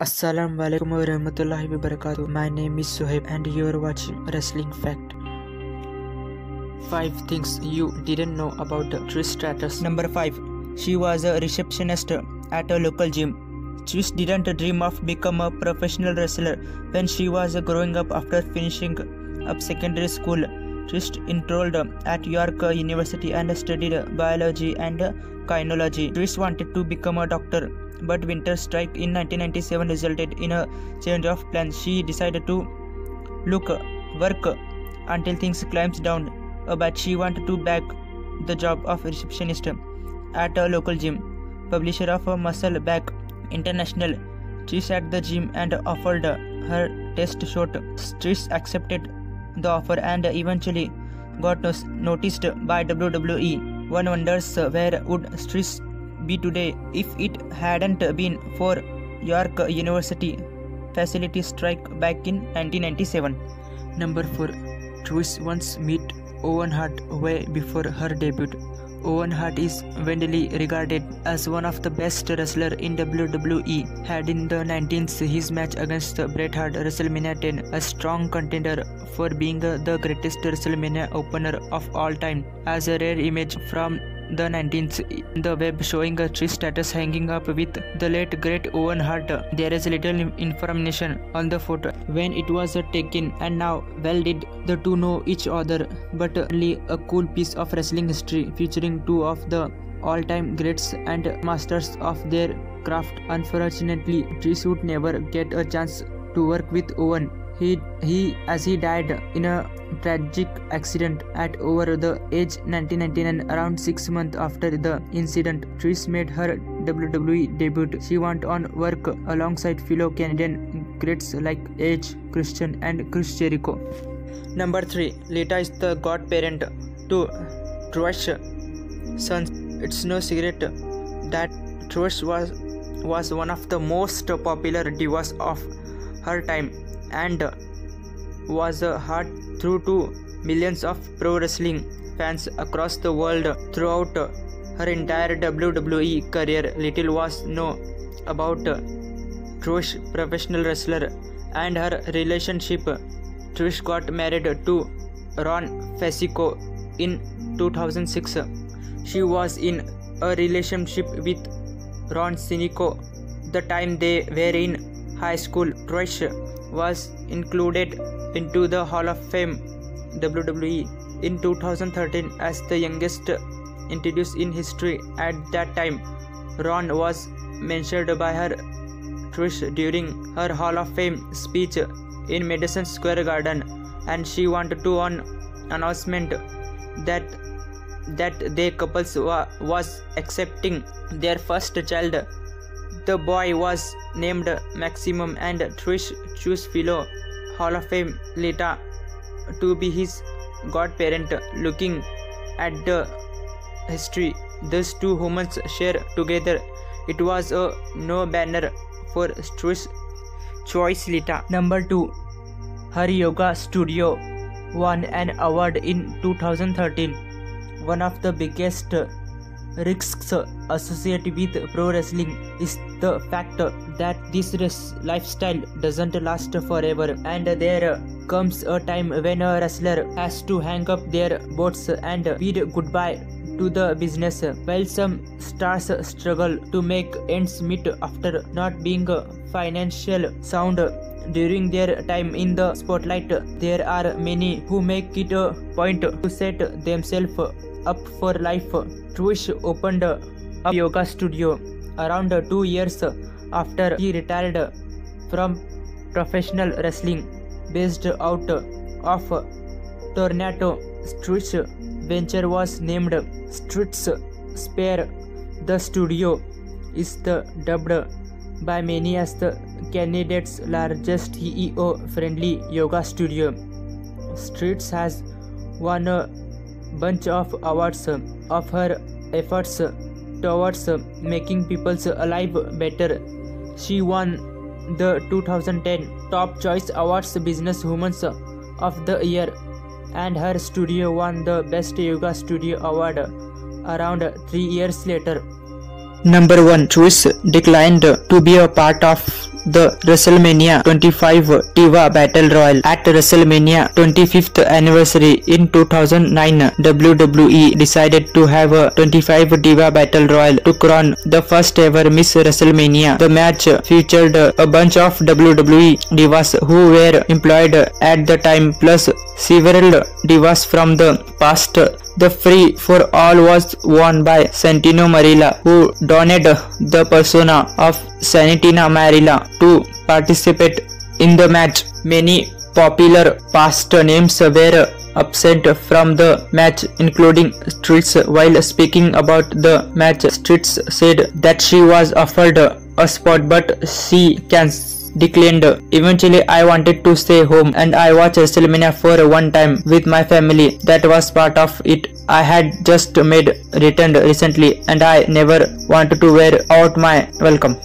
Assalamualaikum warahmatullahi wabarakatuh. My name is Soheb and you are watching Wrestling Fact. 5 things you didn't know about Trish Stratus. Number 5. She was a receptionist at a local gym. Trish didn't dream of becoming a professional wrestler when she was growing up. After finishing up secondary school, Trish enrolled at York University and studied biology and kynology. Trish wanted to become a doctor, but winter strike in 1997 resulted in a change of plans. She decided to work until things climbed down, but she wanted to bag the job of receptionist at a local gym. Publisher of Muscle Back International Trish at the gym and offered her test shot. Trish accepted the offer and eventually got noticed by WWE. One wonders where would Trish be today if it hadn't been for York University facility strike back in 1997. Number 4. Trish once met Owen Hart way before her debut. Owen Hart is widely regarded as one of the best wrestlers in WWE. Had in the 1990s his match against Bret Hart WrestleMania 10, a strong contender for being the greatest WrestleMania opener of all time. As a rare image from the 19th in the web showing Trish Stratus hanging up with the late great Owen Hart. There is little information on the photo when it was taken, and now well did the two know each other, but only a cool piece of wrestling history featuring two of the all-time greats and masters of their craft. Unfortunately, Trish would never get a chance to work with Owen. As he died in a tragic accident at over the age 1999. Around 6 months after the incident, Trish made her WWE debut. She went on work alongside fellow Canadian greats like Edge, Christian and Chris Jericho. Number 3. Lita is the godparent to Trish's sons. It's no secret that Trish was one of the most popular divas of her time and was heart through to millions of pro wrestling fans across the world. Throughout her entire WWE career, little was known about Trish, professional wrestler, and her relationship. Trish got married to Ron Fasico in 2006. She was in a relationship with Ron Sinico the time they were in high school. Trish was included into the Hall of Fame WWE in 2013 as the youngest introduced in history. At that time, Ron was mentioned by her Trish during her Hall of Fame speech in Madison Square Garden, and she wanted to an announcement that the couple was accepting their first child. The boy was named Maximum, and Trish chose fellow Hall of Fame Lita to be his godparent. Looking at the history these two humans share together, it was a no-brainer for Trish's choice, Lita. Number 2. Her yoga studio won an award in 2013. One of the biggest risks associated with pro wrestling is the fact that this lifestyle doesn't last forever, and there comes a time when a wrestler has to hang up their boots and bid goodbye to the business. While some stars struggle to make ends meet after not being financially sound during their time in the spotlight, there are many who make it a point to set themselves up for life. Trish opened a yoga studio around 2 years after he retired from professional wrestling. Based out of Toronto, Trish's venture was named Streets Spare. The studio is dubbed by many as the Canada's largest CEO-friendly yoga studio. Streets has won a bunch of awards of her efforts towards making people's life better. She won the 2010 Top Choice Awards Businesswoman of the Year, and her studio won the Best Yoga Studio Award around 3 years later. Number 1. Trish declined to be a part of the WrestleMania 25 Diva Battle Royal. At WrestleMania 25th anniversary in 2009, WWE decided to have a 25 Diva Battle Royal to crown the first ever Miss WrestleMania. The match featured a bunch of WWE divas who were employed at the time, plus several divas from the past. The free for all was won by Santino Marella, who donned the persona of Santino Marella to participate in the match. Many popular past names were absent from the match, including Trish. While speaking about the match, Trish said that she was offered a spot but she declined. Eventually, I wanted to stay home and I watched WrestleMania for one time with my family. That was part of it. I had just returned recently and I never wanted to wear out my welcome.